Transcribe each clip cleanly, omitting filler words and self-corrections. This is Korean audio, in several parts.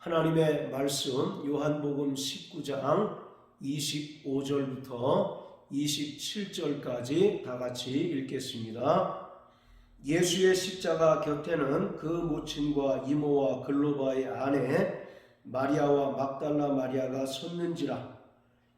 하나님의 말씀 요한복음 19장 25절부터 27절까지 다 같이 읽겠습니다. 예수의 십자가 곁에는 그 모친과 이모와 글로바의 아내 마리아와 막달라 마리아가 섰는지라.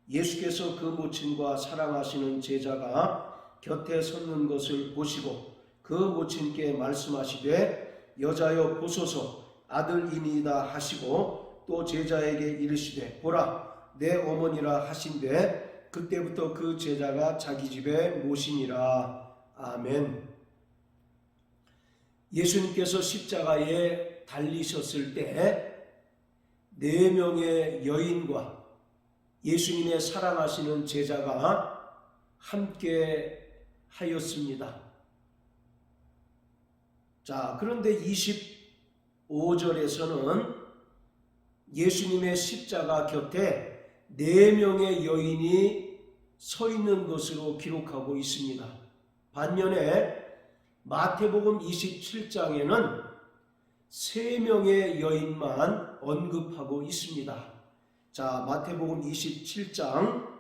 예수께서 그 모친과 사랑하시는 제자가 곁에 섰는 것을 보시고 그 모친께 말씀하시되 여자여 보소서 아들이니이다 하시고 또 제자에게 이르시되 보라 내 어머니라 하신대 그때부터 그 제자가 자기 집에 모시니라. 아멘. 예수님께서 십자가에 달리셨을 때 4명의 여인과 예수님의 사랑하시는 제자가 함께 하였습니다. 자, 그런데 25절에서는 예수님의 십자가 곁에 4명의 여인이 서 있는 것으로 기록하고 있습니다. 반면에 마태복음 27장에는 3명의 여인만 언급하고 있습니다. 자, 마태복음 27장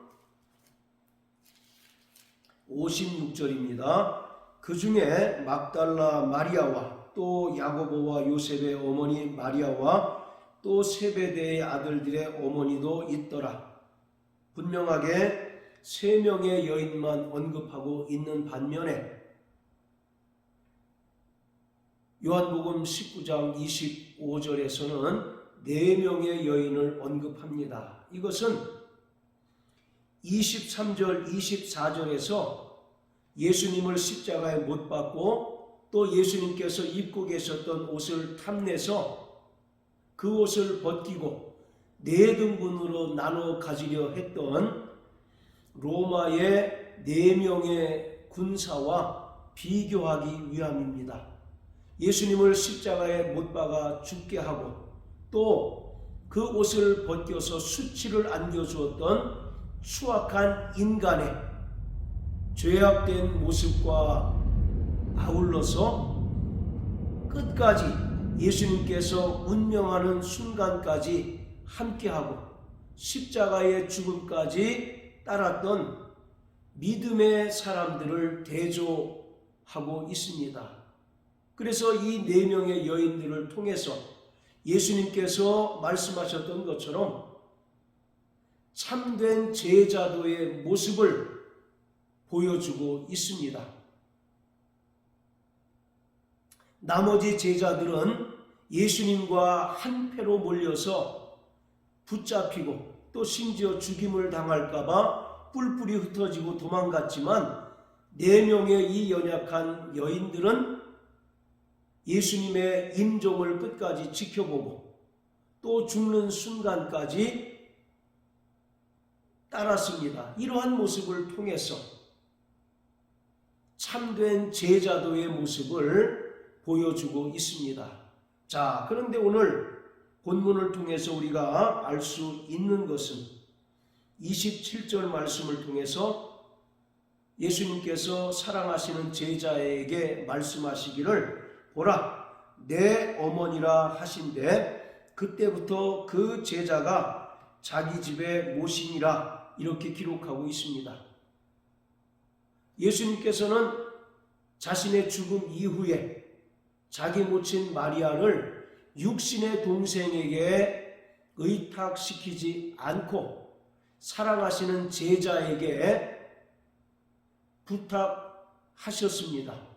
56절입니다. 그 중에 막달라 마리아와 또 야고보와 요셉의 어머니 마리아와 또 세베대의 아들들의 어머니도 있더라. 분명하게 3명의 여인만 언급하고 있는 반면에 요한복음 19장 25절에서는 4명의 여인을 언급합니다. 이것은 23절, 24절에서 예수님을 십자가에 못 박고 또 예수님께서 입고 계셨던 옷을 탐내서 그 옷을 벗기고 4등분으로 나눠 가지려 했던 로마의 4명의 군사와 비교하기 위함입니다. 예수님을 십자가에 못 박아 죽게 하고 또 그 옷을 벗겨서 수치를 안겨주었던 추악한 인간의 죄악된 모습과 아울러서 끝까지 예수님께서 운명하는 순간까지 함께하고 십자가의 죽음까지 따랐던 믿음의 사람들을 대조하고 있습니다. 그래서 이 4명의 여인들을 통해서 예수님께서 말씀하셨던 것처럼 참된 제자도의 모습을 보여주고 있습니다. 나머지 제자들은 예수님과 한패로 몰려서 붙잡히고 또 심지어 죽임을 당할까봐 뿔뿔이 흩어지고 도망갔지만 4명의 이 연약한 여인들은 예수님의 임종을 끝까지 지켜보고 또 죽는 순간까지 따랐습니다. 이러한 모습을 통해서 참된 제자도의 모습을 보여주고 있습니다. 자, 그런데 오늘 본문을 통해서 우리가 알 수 있는 것은 27절 말씀을 통해서 예수님께서 사랑하시는 제자에게 말씀하시기를 보라 내 어머니라 하신대 그때부터 그 제자가 자기 집에 모시니라 이렇게 기록하고 있습니다. 예수님께서는 자신의 죽음 이후에 자기 모친 마리아를 육신의 동생에게 의탁시키지 않고 사랑하시는 제자에게 부탁하셨습니다.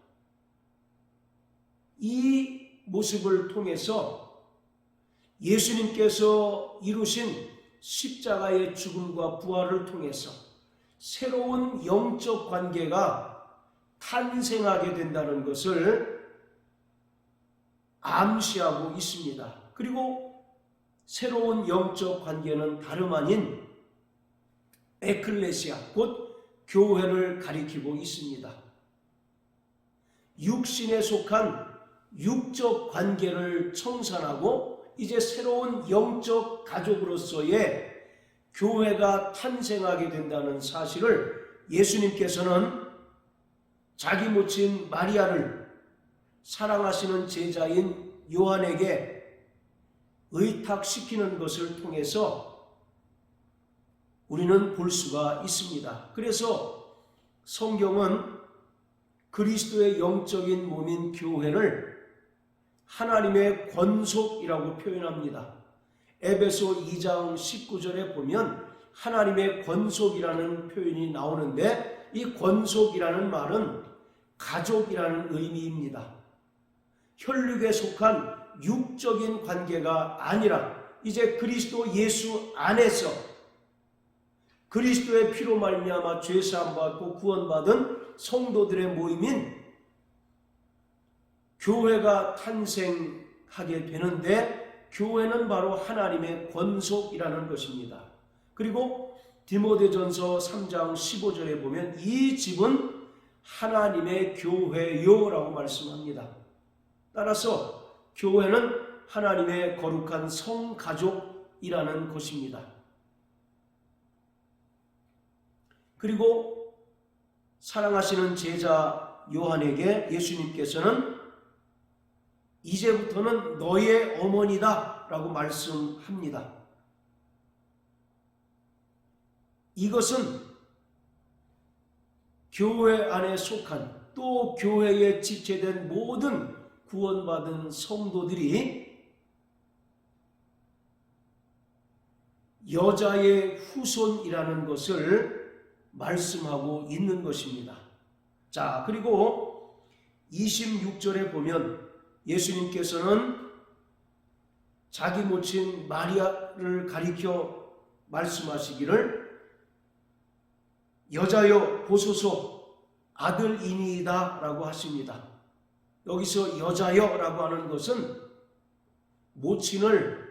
이 모습을 통해서 예수님께서 이루신 십자가의 죽음과 부활을 통해서 새로운 영적 관계가 탄생하게 된다는 것을 암시하고 있습니다. 그리고 새로운 영적 관계는 다름 아닌 에클레시아, 곧 교회를 가리키고 있습니다. 육신에 속한 육적 관계를 청산하고 이제 새로운 영적 가족으로서의 교회가 탄생하게 된다는 사실을 예수님께서는 자기 모친 마리아를 사랑하시는 제자인 요한에게 의탁시키는 것을 통해서 우리는 볼 수가 있습니다. 그래서 성경은 그리스도의 영적인 몸인 교회를 하나님의 권속이라고 표현합니다. 에베소 2장 19절에 보면 하나님의 권속이라는 표현이 나오는데, 이 권속이라는 말은 가족이라는 의미입니다. 혈육에 속한 육적인 관계가 아니라 이제 그리스도 예수 안에서 그리스도의 피로 말미암아 죄 사함 받고 구원받은 성도들의 모임인 교회가 탄생하게 되는데, 교회는 바로 하나님의 권속이라는 것입니다. 그리고 디모데전서 3장 15절에 보면 이 집은 하나님의 교회요라고 말씀합니다. 따라서 교회는 하나님의 거룩한 성가족이라는 것입니다. 그리고 사랑하시는 제자 요한에게 예수님께서는 이제부터는 너의 어머니다 라고 말씀합니다. 이것은 교회 안에 속한, 또 교회에 지체된 모든 구원받은 성도들이 여자의 후손이라는 것을 말씀하고 있는 것입니다. 자, 그리고 26절에 보면 예수님께서는 자기 모친 마리아를 가리켜 말씀하시기를 여자여 보소서 아들이니이다 라고 하십니다. 여기서 여자여 라고 하는 것은 모친을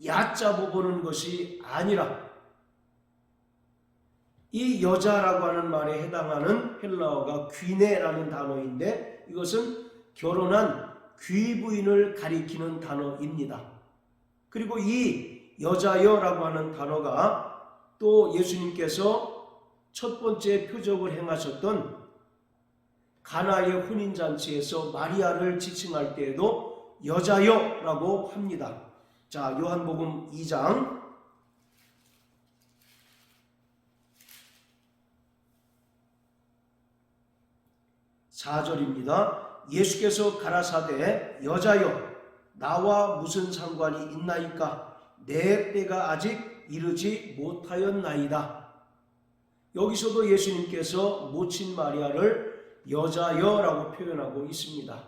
얕잡아 보는 것이 아니라 이 여자라고 하는 말에 해당하는 헬라어가 귀네라는 단어인데, 이것은 결혼한 귀부인을 가리키는 단어입니다. 그리고 이 여자여라고 하는 단어가 또 예수님께서 첫 번째 표적을 행하셨던 가나의 혼인잔치에서 마리아를 지칭할 때에도 여자여라고 합니다. 자, 요한복음 2장 4절입니다. 예수께서 가라사대 여자여 나와 무슨 상관이 있나이까 내 때가 아직 이르지 못하였나이다. 여기서도 예수님께서 모친 마리아를 여자여라고 표현하고 있습니다.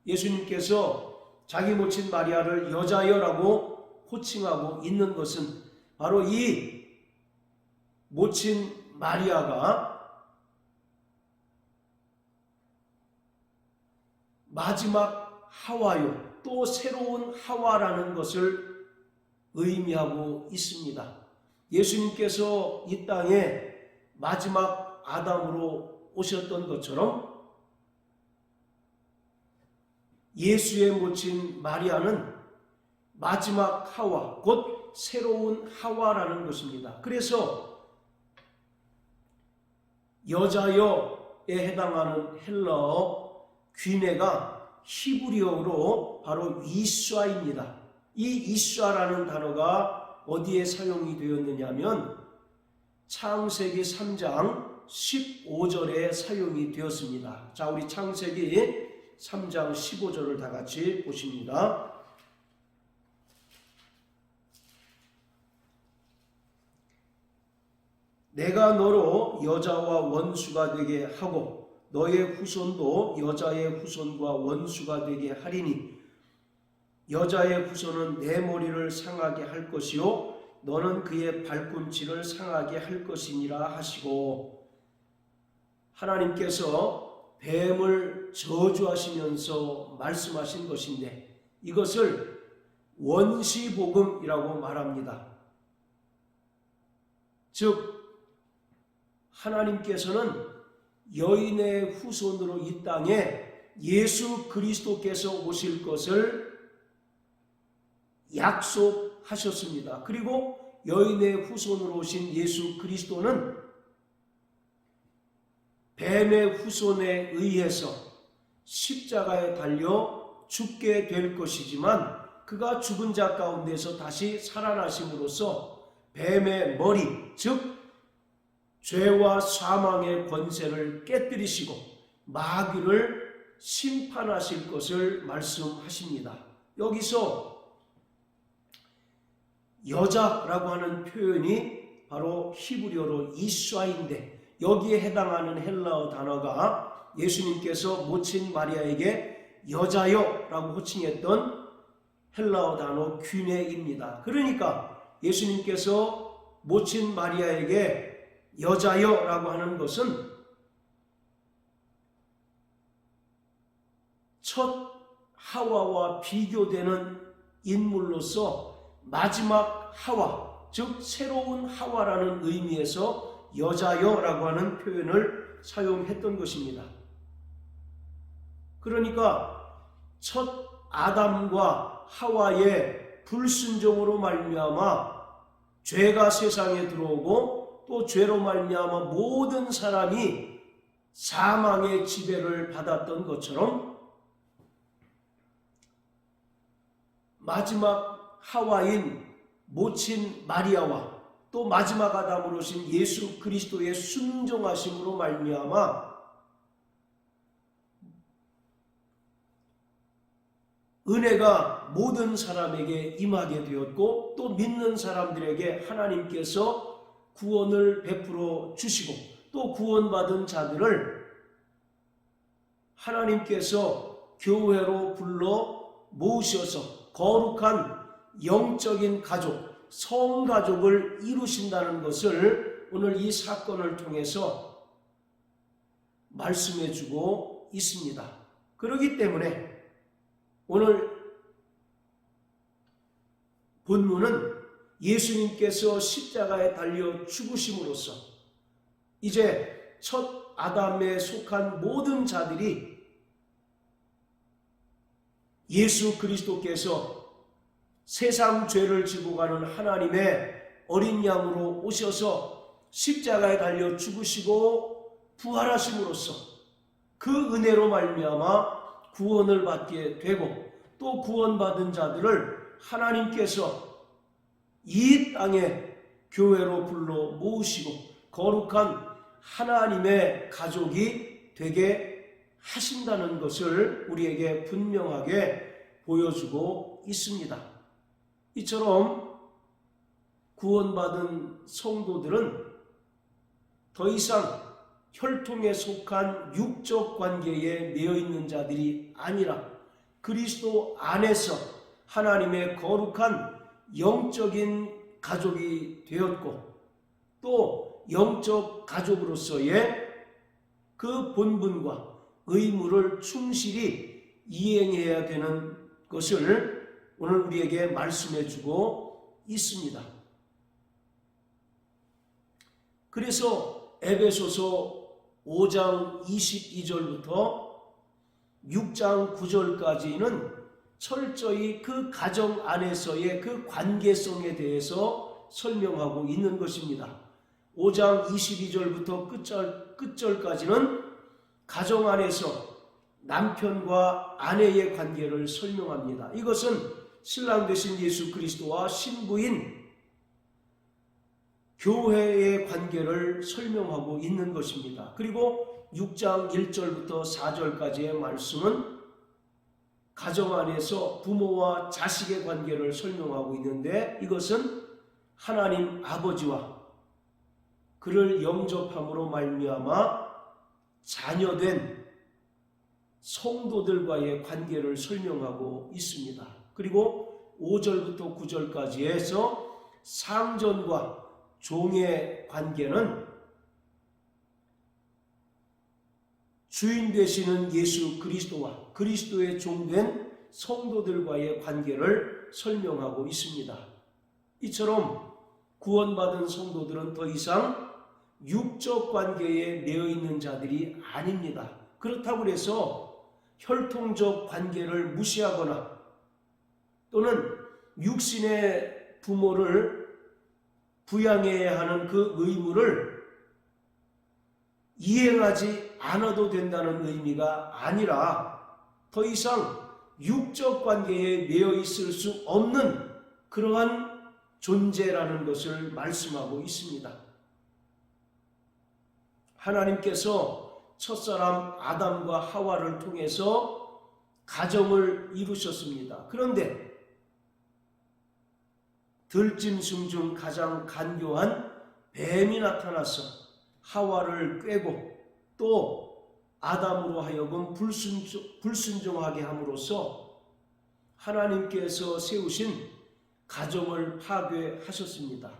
예수님께서 자기 모친 마리아를 여자여라고 호칭하고 있는 것은 바로 이 모친 마리아가 마지막 하와요, 또 새로운 하와라는 것을 의미하고 있습니다. 예수님께서 이 땅에 마지막 아담으로 오셨던 것처럼 예수의 모친 마리아는 마지막 하와, 곧 새로운 하와라는 것입니다. 그래서 여자여에 해당하는 헬라어 귀네가 히브리어로 바로 이쏴입니다. 이 이쏴라는 단어가 어디에 사용이 되었느냐면 창세기 3장 15절에 사용이 되었습니다. 자, 우리 창세기 3장 15절을 다 같이 보십니다. 내가 너로 여자와 원수가 되게 하고 너의 후손도 여자의 후손과 원수가 되게 하리니 여자의 후손은 내 머리를 상하게 할 것이요 너는 그의 발꿈치를 상하게 할 것이니라 하시고, 하나님께서 뱀을 저주하시면서 말씀하신 것인데 이것을 원시복음이라고 말합니다. 즉 하나님께서는 여인의 후손으로 이 땅에 예수 그리스도께서 오실 것을 약속하셨습니다. 그리고 여인의 후손으로 오신 예수 그리스도는 뱀의 후손에 의해서 십자가에 달려 죽게 될 것이지만 그가 죽은 자 가운데서 다시 살아나심으로써 뱀의 머리, 즉 죄와 사망의 권세를 깨뜨리시고 마귀를 심판하실 것을 말씀하십니다. 여기서 여자라고 하는 표현이 바로 히브리어로 이샤인데, 여기에 해당하는 헬라어 단어가 예수님께서 모친 마리아에게 여자여 라고 호칭했던 헬라어 단어 귀네입니다. 그러니까 예수님께서 모친 마리아에게 여자여 라고 하는 것은 첫 하와와 비교되는 인물로서 마지막 하와, 즉 새로운 하와라는 의미에서 여자여라고 하는 표현을 사용했던 것입니다. 그러니까 첫 아담과 하와의 불순종으로 말미암아 죄가 세상에 들어오고 또 죄로 말미암아 모든 사람이 사망의 지배를 받았던 것처럼 마지막 하와인 모친 마리아와 또 마지막 아담으로 오신 예수 그리스도의 순종하심으로 말미암아 은혜가 모든 사람에게 임하게 되었고 또 믿는 사람들에게 하나님께서 구원을 베풀어 주시고 또 구원받은 자들을 하나님께서 교회로 불러 모으셔서 거룩한 영적인 가족, 성가족을 이루신다는 것을 오늘 이 사건을 통해서 말씀해 주고 있습니다. 그렇기 때문에 오늘 본문은 예수님께서 십자가에 달려 죽으심으로써 이제 첫 아담에 속한 모든 자들이 예수 그리스도께서 세상 죄를 지고 가는 하나님의 어린 양으로 오셔서 십자가에 달려 죽으시고 부활하심으로써 그 은혜로 말미암아 구원을 받게 되고 또 구원받은 자들을 하나님께서 이 땅에 교회로 불러 모으시고 거룩한 하나님의 가족이 되게 하신다는 것을 우리에게 분명하게 보여주고 있습니다. 이처럼 구원받은 성도들은 더 이상 혈통에 속한 육적 관계에 매여 있는 자들이 아니라 그리스도 안에서 하나님의 거룩한 영적인 가족이 되었고 또 영적 가족으로서의 그 본분과 의무를 충실히 이행해야 되는 것을 오늘 우리에게 말씀해 주고 있습니다. 그래서 에베소서 5장 22절부터 6장 9절까지는 철저히 그 가정 안에서의 그 관계성에 대해서 설명하고 있는 것입니다. 5장 22절부터 끝절까지는 가정 안에서 남편과 아내의 관계를 설명합니다. 이것은 신랑 되신 예수 그리스도와 신부인 교회의 관계를 설명하고 있는 것입니다. 그리고 6장 1절부터 4절까지의 말씀은 가정 안에서 부모와 자식의 관계를 설명하고 있는데 이것은 하나님 아버지와 그를 영접함으로 말미암아 자녀된 성도들과의 관계를 설명하고 있습니다. 그리고 5절부터 9절까지 해서 상전과 종의 관계는 주인 되시는 예수 그리스도와 그리스도의 종된 성도들과의 관계를 설명하고 있습니다. 이처럼 구원받은 성도들은 더 이상 육적 관계에 매여 있는 자들이 아닙니다. 그렇다고 해서 혈통적 관계를 무시하거나 또는 육신의 부모를 부양해야 하는 그 의무를 이행하지 않아도 된다는 의미가 아니라 더 이상 육적 관계에 매여 있을 수 없는 그러한 존재라는 것을 말씀하고 있습니다. 하나님께서 첫사람 아담과 하와를 통해서 가정을 이루셨습니다. 그런데 들짐승 중 가장 간교한 뱀이 나타나서 하와를 꾀고 또 아담으로 하여금 불순종하게 함으로써 하나님께서 세우신 가정을 파괴하셨습니다.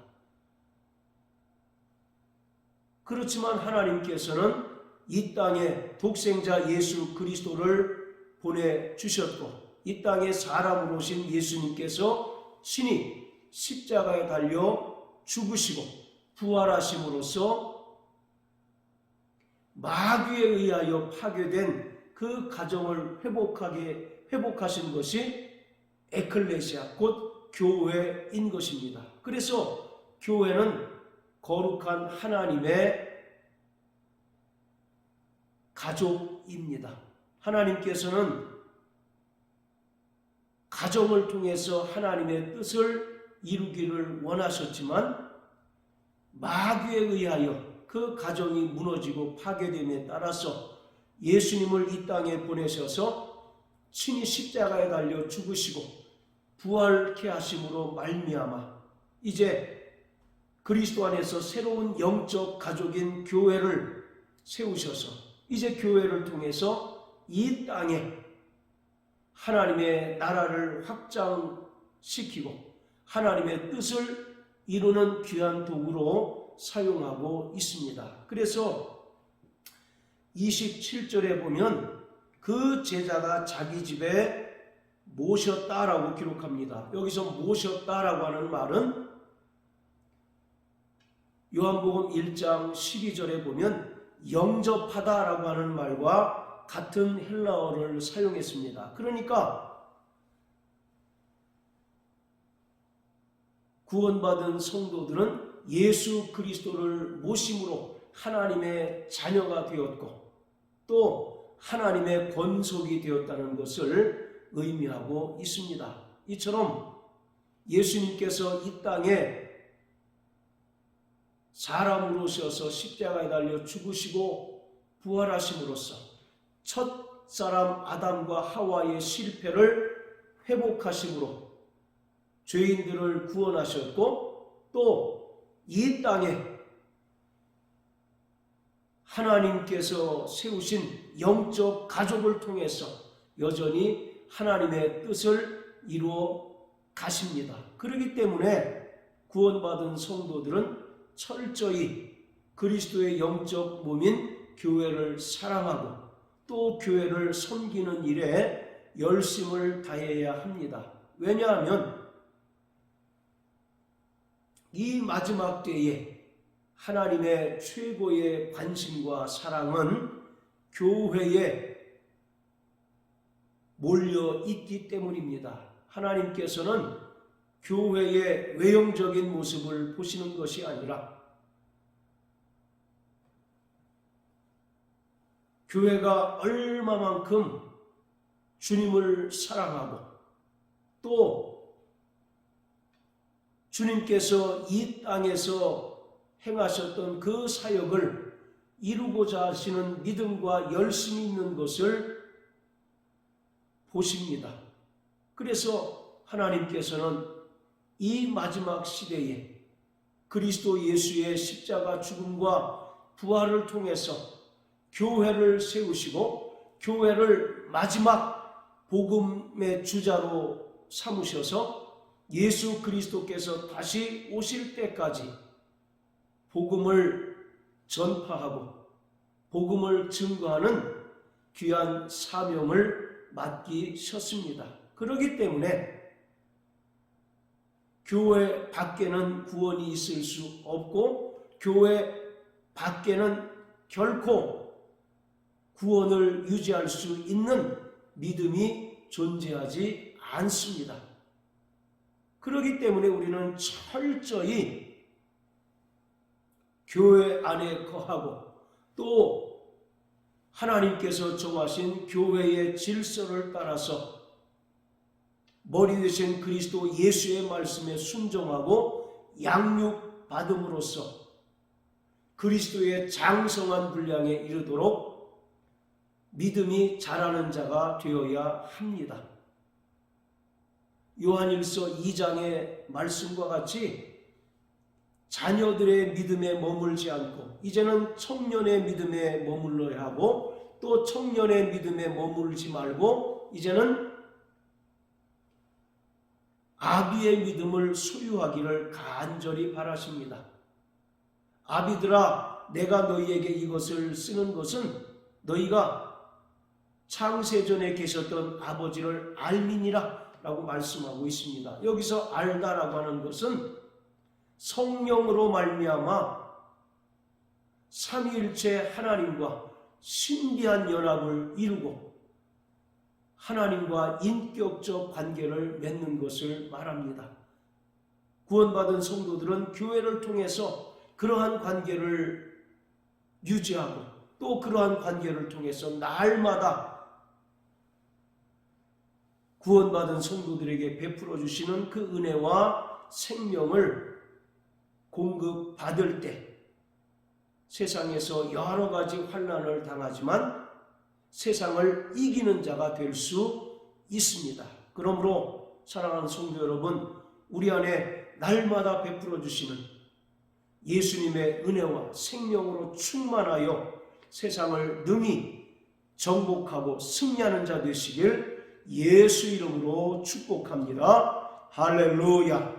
그렇지만 하나님께서는 이 땅에 독생자 예수 그리스도를 보내주셨고 이 땅에 사람으로 오신 예수님께서 친히 십자가에 달려 죽으시고 부활하심으로써 마귀에 의하여 파괴된 그 가정을 회복하신 것이 에클레시아 곧 교회인 것입니다. 그래서 교회는 거룩한 하나님의 가족입니다. 하나님께서는 가정을 통해서 하나님의 뜻을 이루기를 원하셨지만 마귀에 의하여 그 가정이 무너지고 파괴됨에 따라서 예수님을 이 땅에 보내셔서 친히 십자가에 달려 죽으시고 부활케 하심으로 말미암아 이제 그리스도 안에서 새로운 영적 가족인 교회를 세우셔서 이제 교회를 통해서 이 땅에 하나님의 나라를 확장시키고 하나님의 뜻을 이루는 귀한 도구로 사용하고 있습니다. 그래서 27절에 보면 그 제자가 자기 집에 모셨다라고 기록합니다. 여기서 모셨다라고 하는 말은 요한복음 1장 12절에 보면 영접하다라고 하는 말과 같은 헬라어를 사용했습니다. 그러니까 구원받은 성도들은 예수 그리스도를 모심으로 하나님의 자녀가 되었고 또 하나님의 권속이 되었다는 것을 의미하고 있습니다. 이처럼 예수님께서 이 땅에 사람으로 오셔서 십자가에 달려 죽으시고 부활하심으로써 첫 사람 아담과 하와의 실패를 회복하심으로 죄인들을 구원하셨고 또 이 땅에 하나님께서 세우신 영적 가족을 통해서 여전히 하나님의 뜻을 이루어 가십니다. 그렇기 때문에 구원받은 성도들은 철저히 그리스도의 영적 몸인 교회를 사랑하고 또 교회를 섬기는 일에 열심을 다해야 합니다. 왜냐하면 이 마지막 때에 하나님의 최고의 관심과 사랑은 교회에 몰려 있기 때문입니다. 하나님께서는 교회의 외형적인 모습을 보시는 것이 아니라 교회가 얼마만큼 주님을 사랑하고 또 주님께서 이 땅에서 행하셨던 그 사역을 이루고자 하시는 믿음과 열심이 있는 것을 보십니다. 그래서 하나님께서는 이 마지막 시대에 그리스도 예수의 십자가 죽음과 부활을 통해서 교회를 세우시고 교회를 마지막 복음의 주자로 삼으셔서 예수 그리스도께서 다시 오실 때까지 복음을 전파하고 복음을 증거하는 귀한 사명을 맡기셨습니다. 그렇기 때문에 교회 밖에는 구원이 있을 수 없고 교회 밖에는 결코 구원을 유지할 수 있는 믿음이 존재하지 않습니다. 그렇기 때문에 우리는 철저히 교회 안에 거하고 또 하나님께서 정하신 교회의 질서를 따라서 머리 되신 그리스도 예수의 말씀에 순종하고 양육받음으로써 그리스도의 장성한 분량에 이르도록 믿음이 자라는 자가 되어야 합니다. 요한일서 2장의 말씀과 같이 자녀들의 믿음에 머물지 않고 이제는 청년의 믿음에 머물러야 하고 또 청년의 믿음에 머물지 말고 이제는 아비의 믿음을 소유하기를 간절히 바라십니다. 아비들아, 내가 너희에게 이것을 쓰는 것은 너희가 창세전에 계셨던 아버지를 알미니라 라고 말씀하고 있습니다. 여기서 알다라고 하는 것은 성령으로 말미암아 삼위일체 하나님과 신비한 연합을 이루고 하나님과 인격적 관계를 맺는 것을 말합니다. 구원받은 성도들은 교회를 통해서 그러한 관계를 유지하고 또 그러한 관계를 통해서 날마다 구원받은 성도들에게 베풀어 주시는 그 은혜와 생명을 공급받을 때 세상에서 여러 가지 환난을 당하지만 세상을 이기는 자가 될 수 있습니다. 그러므로 사랑하는 성도 여러분, 우리 안에 날마다 베풀어 주시는 예수님의 은혜와 생명으로 충만하여 세상을 능히 정복하고 승리하는 자 되시길 예수 이름으로 축복합니다. 할렐루야.